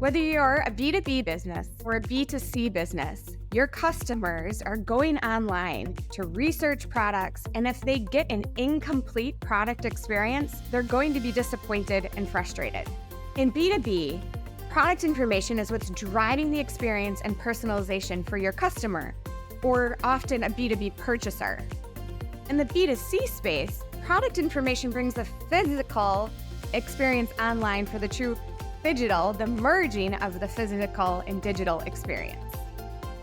Whether you're a B2B business or a B2C business, your customers are going online to research products, and if they get an incomplete product experience, they're going to be disappointed and frustrated. In B2B, product information is what's driving the experience and personalization for your customer, or often a B2B purchaser. In the B2C space, product information brings the physical experience online for the true digital, the merging of the physical and digital experience.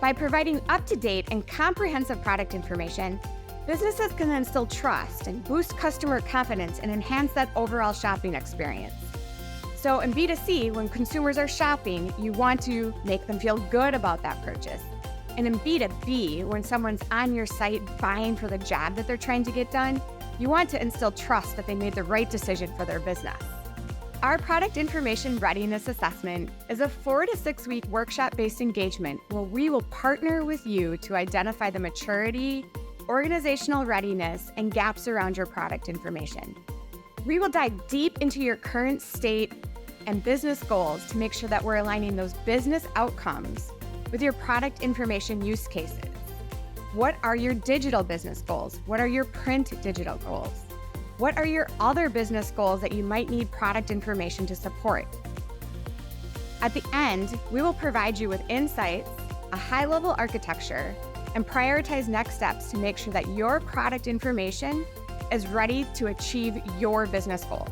By providing up-to-date and comprehensive product information, businesses can instill trust and boost customer confidence and enhance that overall shopping experience. So in B2C, when consumers are shopping, you want to make them feel good about that purchase. And in B2B, when someone's on your site buying for the job that they're trying to get done, you want to instill trust that they made the right decision for their business. Our Product Information Readiness Assessment is a 4 to 6 week workshop-based engagement where we will partner with you to identify the maturity, organizational readiness, and gaps around your product information. We will dive deep into your current state and business goals to make sure that we're aligning those business outcomes with your product information use cases. What are your digital business goals? What are your print digital goals? What are your other business goals that you might need product information to support? At the end, we will provide you with insights, a high-level architecture, and prioritize next steps to make sure that your product information is ready to achieve your business goals.